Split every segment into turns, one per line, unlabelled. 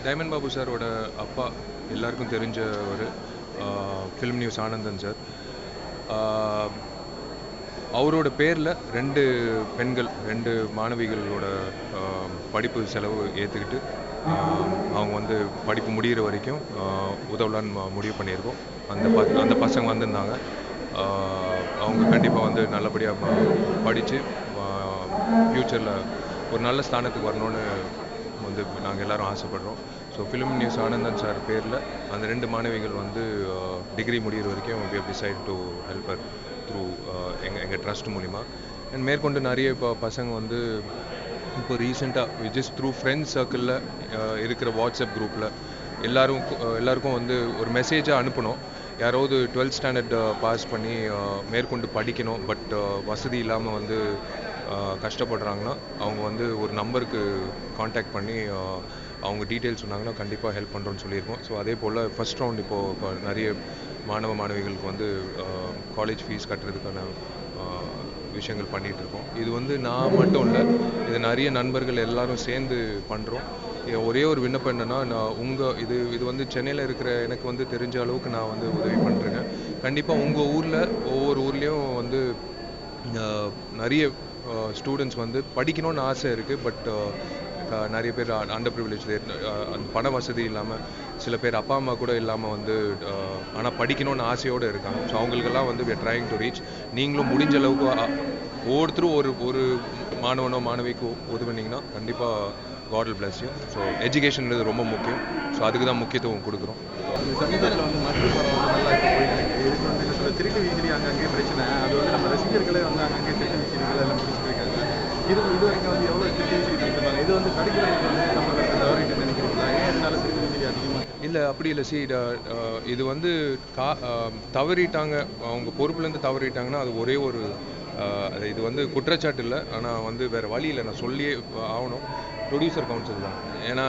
Diamond Babu சாரோட அப்பா எல்லாருக்கும் தெரிஞ்ச ஒரு ஃபிலிம் நியூஸ் ஆனந்தன் சார். அவரோட பேரில் 2 பெண்கள் 2 மாணவிகளோட படிப்பு செலவு ஏற்றுக்கிட்டு அவங்க வந்து படிப்பு முடிகிற வரைக்கும் உதவலான்னு முடிவு பண்ணியிருக்கோம். அந்த பசங்க வந்திருந்தாங்க. அவங்க கண்டிப்பாக வந்து நல்லபடியாக படித்து ஃப்யூச்சரில் ஒரு நல்ல ஸ்தானத்துக்கு வரணும்னு வந்து நாங்கள் எல்லோரும் ஆசைப்படுறோம். So film news Anandan sir பேரில் அந்த 2 மாணவிகள் வந்து டிகிரி முடிகிற வரைக்கும் we have decided to help her through எங்கள் ட்ரஸ்ட் மூலிமா. அண்ட் மேற்கொண்டு நிறைய இப்போ பசங்க வந்து இப்போ ரீசெண்டாக ஜஸ்ட் த்ரூ ஃப்ரெண்ட்ஸ் சர்க்கிளில் இருக்கிற வாட்ஸ்அப் குரூப்பில் எல்லாருக்கும் வந்து ஒரு மெசேஜாக அனுப்பணும். யாராவது 12th ஸ்டாண்டர்ட் பாஸ் பண்ணி மேற்கொண்டு படிக்கணும், பட் வசதி இல்லாமல் வந்து கஷ்டப்படுறாங்கன்னா அவங்க வந்து ஒரு நம்பருக்கு காண்டாக்ட் பண்ணி அவங்க டீட்டெயில்ஸ் சொன்னாங்கன்னா கண்டிப்பாக ஹெல்ப் பண்ணுறோன்னு சொல்லியிருக்கோம். ஸோ அதே போல் ஃபஸ்ட் ரவுண்ட் இப்போது நிறைய மாணவிகளுக்கு வந்து காலேஜ் ஃபீஸ் கட்டுறதுக்கான விஷயங்கள் பண்ணிகிட்ருக்கோம். இது வந்து நான் மட்டும் இல்லை, இது நிறைய நண்பர்கள் எல்லாரும் சேர்ந்து பண்ணுறோம். ஒரே ஒரு விண்ணப்பம் என்னென்னா, நான் இது வந்து சென்னையில் இருக்கிற எனக்கு வந்து தெரிஞ்ச அளவுக்கு நான் வந்து உதவி பண்ணுறேன். கண்டிப்பாக உங்கள் ஊரில் ஒவ்வொரு ஊர்லேயும் வந்து நிறைய ஸ்டூடெண்ட்ஸ் வந்து படிக்கணும்னு ஆசை இருக்குது, பட் நிறைய பேர் அண்டர் ப்ரிவிலேஜ், அந்த பண வசதி இல்லாமல், சில பேர் அப்பா அம்மா கூட இல்லாமல் வந்து ஆனால் படிக்கணும்னு ஆசையோடு இருக்காங்க. ஸோ அவங்களுக்கெல்லாம் வந்து we are trying to reach. நீங்களும் முடிஞ்ச அளவுக்கு ஒவ்வொருத்தரும் ஒரு மாணவனோ மாணவிக்கோ உதவுனீங்கன்னா கண்டிப்பாக God will bless you. So எஜுகேஷன்றது ரொம்ப முக்கியம். ஸோ அதுக்கு தான் முக்கியத்துவம் கொடுக்குறோம்.
சமீபத்தில் வந்து மருத்துவ படம் வந்து நல்லா இப்போ போயிட்டு இருக்கு. இதுக்கு வந்து சில திருட்டு வீசிரி அங்கங்கே பிரச்சனை, அது வந்து நம்ம ரசிகர்களே வந்து அங்கங்கே திருட்டு வீசிரிகள் எல்லாம் முடிச்சுட்டு இருக்காங்க. இது வரைக்கும் வந்து எவ்வளோ திருட்டு வீசிரி பண்ணிருப்பாங்க. இது வந்து தடுக்கிறதுக்கு வந்து தமிழகத்தை தவறிட்டு நினைக்கிறீங்களா? ஏன் இதனால திருட்டு வீசிரி அதிகமாக?
இல்லை, அப்படி இல்லை. இது வந்து தவறிட்டாங்க, அவங்க பொறுப்புலேருந்து தவறிட்டாங்கன்னா அது ஒரே ஒரு இது வந்து குற்றச்சாட்டு இல்லை, ஆனால் வந்து வேறு வழி இல்லை, நான் சொல்லியே ஆகணும். ப்ரொடியூசர் கவுன்சில் தான். ஏன்னா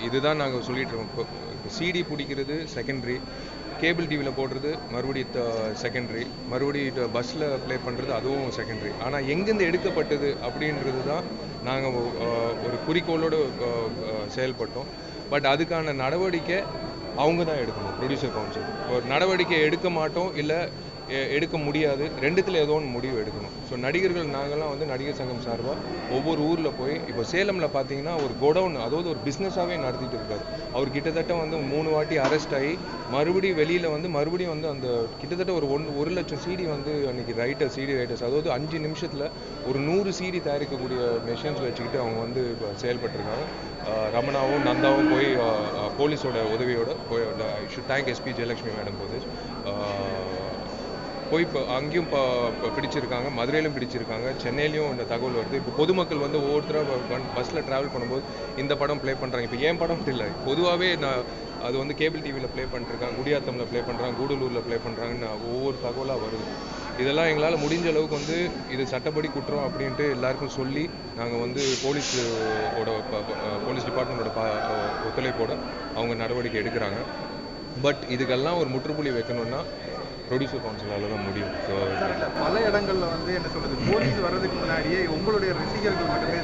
இதுதான் நாங்கள் சொல்லிகிட்டு இருக்கோம். இப்போ சிடி பிடிக்கிறது செகண்டரி, கேபிள் டிவியில் போடுறது மறுபடியும் செகண்டரி, மறுபடியும் பஸ்ஸில் ப்ளே பண்ணுறது அதுவும் செகண்டரி. ஆனால் எங்கேருந்து எடுக்கப்பட்டது அப்படின்றது தான் நாங்கள் ஒரு குறிக்கோளோடு செயல்பட்டோம். பட் அதுக்கான நடவடிக்கை அவங்க தான் எடுக்கணும். ப்ரொடியூசர் கவுன்சில் ஒரு நடவடிக்கை எடுக்க மாட்டோம், இல்லை எடுக்க முடியாது, ரெண்டுத்தில் ஏதோ ஒன்று முடிவு எடுக்கணும். ஸோ நடிகர்கள் நாங்கள்லாம் வந்து நடிகர் சங்கம் சார்பாக ஒவ்வொரு ஊரில் போய், இப்போ சேலமில் பார்த்தீங்கன்னா ஒரு கோடவுன், அதாவது ஒரு பிஸ்னஸாகவே நடத்திட்டு இருக்காரு. அவர் கிட்டத்தட்ட வந்து 3 வாட்டி அரெஸ்ட் ஆகி மறுபடியும் வெளியில் வந்து மறுபடியும் வந்து அந்த கிட்டத்தட்ட ஒரு லட்சம் சிடி வந்து அன்றைக்கி சிடி ரைட்டர்ஸ், அதாவது 5 நிமிஷத்தில் ஒரு 100 சிடி தயாரிக்கக்கூடிய மெஷின்ஸ் வச்சுக்கிட்டு அவங்க வந்து செயல்பட்டுருக்காங்க. ரமணாவும் நந்தாவும் போய் போலீஸோட உதவியோடு போய் I should thank SP Jayalakshmi madam போது போய் இப்போ அங்கேயும் பிடிச்சிருக்காங்க, மதுரையிலும் பிடிச்சிருக்காங்க, சென்னையிலையும் இந்த தகவல் வருது. இப்போ பொதுமக்கள் வந்து ஒவ்வொருத்தராக பஸ்ஸில் ட்ராவல் பண்ணும்போது இந்த படம் ப்ளே பண்ணுறாங்க. இப்போ ஏன் படம் இல்லை, பொதுவாகவே அது வந்து கேபிள் டிவியில் ப்ளே பண்ணிருக்காங்க, குடியாத்தமில் ப்ளே பண்ணுறாங்க, கூடலூரில் ப்ளே பண்ணுறாங்கன்னு ஒவ்வொரு தகவலாக வருது. இதெல்லாம் எங்களால் முடிஞ்ச அளவுக்கு வந்து இது சட்டப்படி குற்றம் அப்படின்ட்டு எல்லாருக்கும் சொல்லி நாங்கள் வந்து போலீஸ் டிபார்ட்மெண்ட்டோட ஒத்துழைப்போட அவங்க நடவடிக்கை எடுக்கிறாங்க. பட் இதுக்கெல்லாம் ஒரு முற்றுப்புள்ளி வைக்கணும்னா ப்ரொடியூசர் கவுன்சிலால் தான் முடியும். ஸோ
பல இடங்களில் வந்து என்ன சொல்கிறது, போலீஸ் வர்றதுக்கு முன்னாடியே உங்களுடைய ரசிகர்கள் மட்டுமே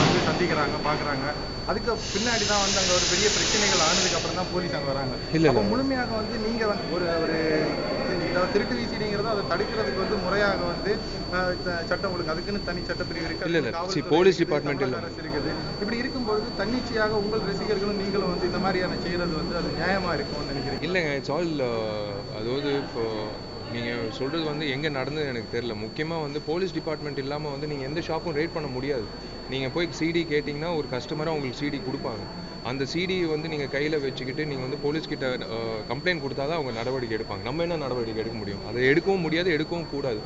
வந்து சந்திக்கிறாங்க, பார்க்குறாங்க. அதுக்கு பின்னாடி தான் வந்து அங்கே ஒரு பெரிய பிரச்சனைகள் ஆனதுக்கு அப்புறம் தான் போலீஸ் அங்கே வராங்க. இல்லை முழுமையாக வந்து நீங்கள் வந்து ஒரு திருட்டு வீசிங்கிறத அதை தடுக்கிறதுக்கு வந்து முறையாக வந்து சட்டம் ஒழுங்கு அதுக்குன்னு தனி சட்டப்பிரிவு இருக்கு.
இல்லை, போலீஸ் டிபார்ட்மெண்ட்
இருக்குது. இப்படி இருக்கும்பொழுது தன்னிச்சையாக உங்கள் ரசிகர்களும் நீங்களும் வந்து இந்த மாதிரியான செய்கிறது வந்து அது நியாயமாக இருக்கும்னு நினைக்கிறீங்க?
இல்லைங்க, இட்ஸ் ஆல் அதாவது இப்போ நீங்கள் சொல்கிறது வந்து எங்கே நடந்தது எனக்கு தெரியல. முக்கியமாக வந்து போலீஸ் டிபார்ட்மெண்ட் இல்லாமல் வந்து நீங்கள் எந்த ஷாப்பும் ரேட் பண்ண முடியாது. நீங்கள் போய் சிடி கேட்டிங்கன்னா ஒரு கஸ்டமராக உங்களுக்கு சிடி கொடுப்பாங்க. அந்த சிடி வந்து நீங்கள் கையில் வச்சுக்கிட்டு நீங்கள் வந்து போலீஸ்கிட்ட கம்ப்ளைண்ட் கொடுத்தா தான் அவங்க நடவடிக்கை எடுப்பாங்க. நம்ம என்ன நடவடிக்கை எடுக்க முடியும்? அதை எடுக்கவும் முடியாது, எடுக்கவும் கூடாது.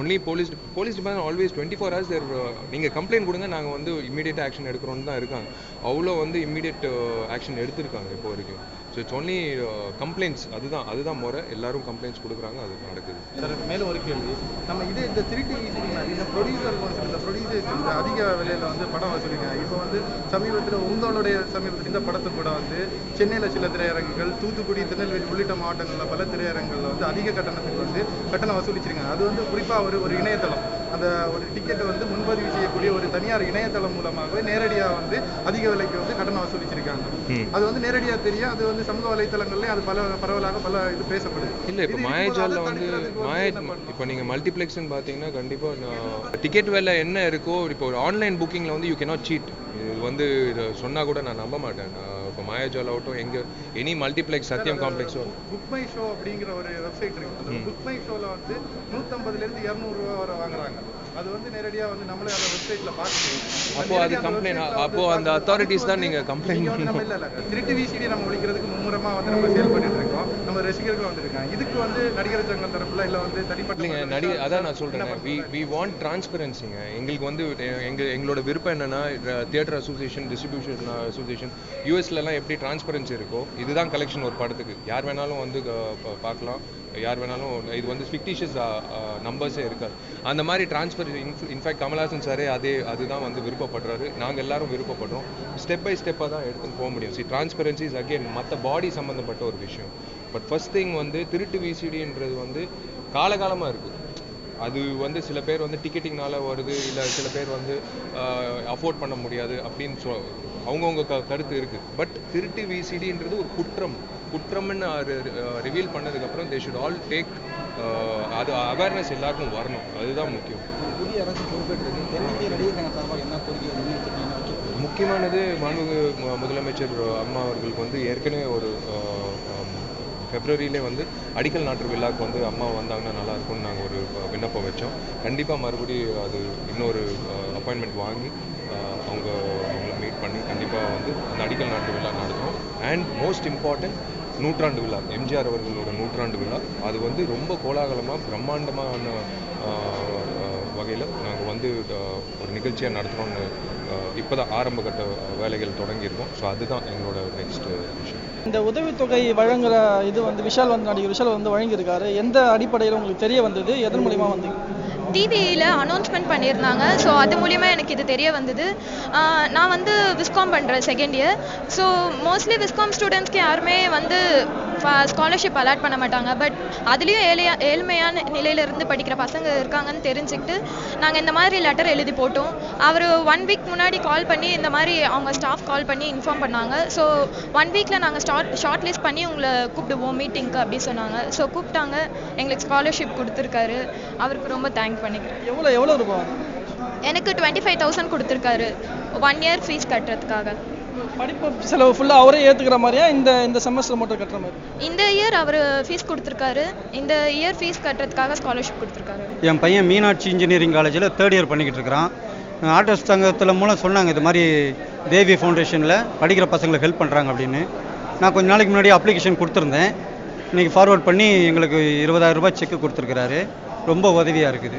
Only police department always 24 hours தேர். நீங்கள் கம்ப்ளைண்ட் கொடுங்க, நாங்கள் வந்து இம்மீடியட்டாக ஆக்ஷன் எடுக்கிறோன்னு தான் இருக்காங்க. அவ்வளோ வந்து இம்மீடியட் ஆக்ஷன் எடுத்திருக்காங்க இப்போ வரைக்கும். ஸோ இட்ஸ் ஒன்லி கம்ப்ளைண்ட்ஸ், அதுதான் முறை. எல்லாரும் கம்ப்ளைண்ட்ஸ் கொடுக்குறாங்க, அது நடக்குது.
சார் மேலும் ஒரு கேள்வி, நம்ம இந்த திருட்டு வீசினா இந்த ப்ரொடியூசர் கவுன்சில், இந்த ப்ரொடியூசர்ஸ் இந்த அதிக விலையில் வந்து படம் வசூலிங்க. இப்போ வந்து சமீபத்தில் இந்த படத்துக்கு கூட வந்து சென்னையில் சில திரையரங்குகள், தூத்துக்குடி, திருநெல்வேலி உள்ளிட்ட மாவட்டங்களில் பல திரையரங்குகளில் வந்து அதிக கட்டணத்துக்கு வந்து கட்டணம் வசூலிச்சிருக்காங்க. அது வந்து குறிப்பாக ஒரு இணையதளம் அந்த ஒரு டிக்கெட்டை வந்து முன்பதிவு செய்யக்கூடிய ஒரு தனியார் இணையதளம் மூலமாகவே நேரடியாக வந்து அதிக விலைக்கு வந்து கட்டணம் வசூலிச்சிருக்காங்க. அது வந்து நேரடியாக தெரியும். அது வந்து சமூக வலைத்தளங்கள்லேயும் அது பரவலாக இது பேசப்படுது.
இல்லை இப்போ மாயாஜாலில் வந்து இப்போ நீங்கள் மல்டிப்ளெக்ஸ்ன்னு பார்த்தீங்கன்னா கண்டிப்பாக டிக்கெட் விலை என்ன இருக்கோ இப்போ ஒரு ஆன்லைன் புக்கிங்கில் வந்து யூ கேனாட் சீட். இது வந்து சொன்னால் கூட நான் நம்ப மாட்டேன். இப்போ மாயாஜால் ஆகட்டும் எங்கே எனி மல்டிப்ளெக்ஸ் சத்யம் காம்ப்ளெக்ஸோ
புக் மை ஷோ அப்படிங்கிற ஒரு வெப்சைட் இருக்கு. அந்த புக் மை ஷோவில் வந்து 150லேருந்து 200 ரூபா வரை வாங்குறாங்க. அது வந்து நேரடியாக வந்து நம்மளே அந்த வெப்சைட்ல பார்த்து
அப்போ அது கம்ப்ளைண்ட் அப்போ அந்த அத்தாரிட்டிஸ் தான் நீங்கள் கம்ப்ளைண்ட்
நம்ம இல்லை திருட்டு விசிடி நம்ம ஒழிக்கிறதுக்கு மும்முரமாக வந்து நம்ம செயல்பட்டு இருக்கோம். நம்ம ரசிகர்கள் வந்திருக்காங்க. இதுக்கு வந்து நடிகர் சங்கம் தரப்புல இல்லை வந்து தனிப்பட்ட
அதான் நான் சொல்கிறேன். வி வாண்ட் டிரான்ஸ்பரன்சிங்க. எங்களுக்கு வந்து எங்களோட விருப்பம் என்னன்னா தியேட்டர் அசோசியேஷன் டிஸ்ட்ரிபியூஷன் அசோசியேஷன் யூஎஸ்லலாம் எப்படி டிரான்ஸ்பரன்சி இருக்கோ இதுதான் கலெக்ஷன் ஒரு படத்துக்கு. யார் வேணாலும் வந்து பார்க்கலாம். யார் வேணாலும் இது வந்து ஃபிக்டிஷியஸ் நம்பர்ஸே இருக்காது. அந்த மாதிரி டிரான்ஸ்பர் இன்ஃபேக்ட் கமல்ஹாசன் சாரே அதுதான் வந்து விருப்பப்படுறாரு. நாங்கள் எல்லாரும் விருப்பப்படுறோம். ஸ்டெப் பை ஸ்டெப்பாக தான் எடுத்துன்னு போக முடியும். டிரான்ஸ்பரன்சி இஸ் அகெயின் மற்ற பாடி சம்மந்தப்பட்ட ஒரு விஷயம். பட் ஃபர்ஸ்ட் திங் வந்து திருட்டு விசிடின்றது வந்து காலகாலமாக இருக்குது. அது வந்து சில பேர் வந்து டிக்கெட்டிங்னால வருது, இல்லை சில பேர் வந்து அஃபோர்ட் பண்ண முடியாது அப்படின்னு அவங்கவுங்க கருத்து இருக்குது. பட் திருட்டு விசிடின்றது ஒரு குற்றம்னு ரிவீல் பண்ணதுக்கப்புறம் தே ஷுட் ஆல் டேக் அது அவேர்னஸ் எல்லாருக்கும் வரணும். அதுதான் முக்கியம்.
புதிய அரசு பொறுப்பேற்றது தென்னிந்திய நடிகர் சங்க சார்பாக என்ன கோரிக்கை?
முக்கியமானது மாண்புமிகு முதலமைச்சர் அம்மா அவர்களுக்கு வந்து ஏற்கனவே ஒரு ஃபெப்ரவரியிலே வந்து அடிக்கல் நாட்டு விழாவுக்கு வந்து அம்மா வந்தாங்கன்னா நல்லா இருக்கும்னு நாங்கள் ஒரு விண்ணப்பம் வச்சோம். கண்டிப்பாக மறுபடியும் அது இன்னொரு அப்பாயின்மெண்ட் வாங்கி அவங்கள மீட் பண்ணி கண்டிப்பாக வந்து அந்த அடிக்கல் நாட்டு விழா நடத்துகிறோம். அண்ட் மோஸ்ட் இம்பார்ட்டன்ட் நூற்றாண்டு விழா, எம்ஜிஆர் அவர்களோட நூற்றாண்டு விழா, அது வந்து ரொம்ப கோலாகலமாக பிரம்மாண்டமான வகையில் நாங்கள் வந்து ஒரு நிகழ்ச்சியாக நடத்துகிறோன்னு இப்போ தான் ஆரம்ப கட்ட வேலைகள் தொடங்கியிருக்கோம். ஸோ அதுதான் எங்களோட நெக்ஸ்ட் விஷயம்.
இந்த உதவித்தொகை வழங்குற இது வந்து நடிகர் விஷால் வந்து வழங்கியிருக்காரு. எந்த அடிப்படையில் உங்களுக்கு தெரிய வந்தது? எதன் மூலிமா வந்து
டிவியில் அனௌன்ஸ்மெண்ட் பண்ணியிருந்தாங்க. ஸோ அது மூலிமா எனக்கு இது தெரிய வந்தது. நான் வந்து விஸ்காம் பண்ணுறேன் second year. So mostly viscom ஸ்டூடெண்ட்ஸ்க்கு யாருமே வந்து ஸ்காலர்ஷிப் அலாட் பண்ண மாட்டாங்க. பட் அதுலேயும் ஏழ்மையான நிலையிலிருந்து படிக்கிற பசங்க இருக்காங்கன்னு தெரிஞ்சுக்கிட்டு நாங்கள் இந்த மாதிரி லெட்டர் எழுதி போட்டோம். அவர் 1 வீக் முன்னாடி கால் பண்ணி இந்த மாதிரி அவங்க ஸ்டாஃப் கால் பண்ணி இன்ஃபார்ம் பண்ணாங்க. ஸோ 1 வீக்கில் நாங்கள் ஷார்ட் லிஸ்ட் பண்ணி உங்களை கூப்பிடுவோம் மீட்டிங்க்கு அப்படி சொன்னாங்க. ஸோ கூப்பிட்டாங்க. எங்களுக்கு ஸ்காலர்ஷிப் கொடுத்துருக்காரு. அவருக்கு ரொம்ப தேங்க் பண்ணிக்கிறேன்.
எவ்வளோ இருக்கும்?
எனக்கு 25,000 கொடுத்துருக்காரு 1 இயர் ஃபீஸ் கட்டுறதுக்காக.
படிப்பு செலவு ஃபுல்லாக அவரே ஏற்றுக்கிற மாதிரியா இந்த செமஸ்டர் மட்டும் கட்டுற மாதிரி?
இந்த இயர் அவர் ஃபீஸ் கொடுத்துருக்காரு. இந்த இயர் ஃபீஸ் கட்டுறதுக்காக ஸ்காலர்ஷிப் கொடுத்துருக்காரு.
என் பையன் மீனாட்சி இன்ஜினியரிங் காலேஜில் 3rd இயர் பண்ணிக்கிட்டு இருக்கிறான். ஆர்டிஸ்ட் சங்கத்தில் மூலம் சொன்னாங்க இது மாதிரி தேவி ஃபவுண்டேஷனில் படிக்கிற பசங்களுக்கு ஹெல்ப் பண்ணுறாங்க அப்படின்னு. நான் கொஞ்ச நாளைக்கு முன்னாடி அப்ளிகேஷன் கொடுத்துருந்தேன். இன்றைக்கி ஃபார்வர்ட் பண்ணி எங்களுக்கு 20,000 ரூபாய் செக்கு கொடுத்துருக்குறாரு. ரொம்ப உதவியாக இருக்குது.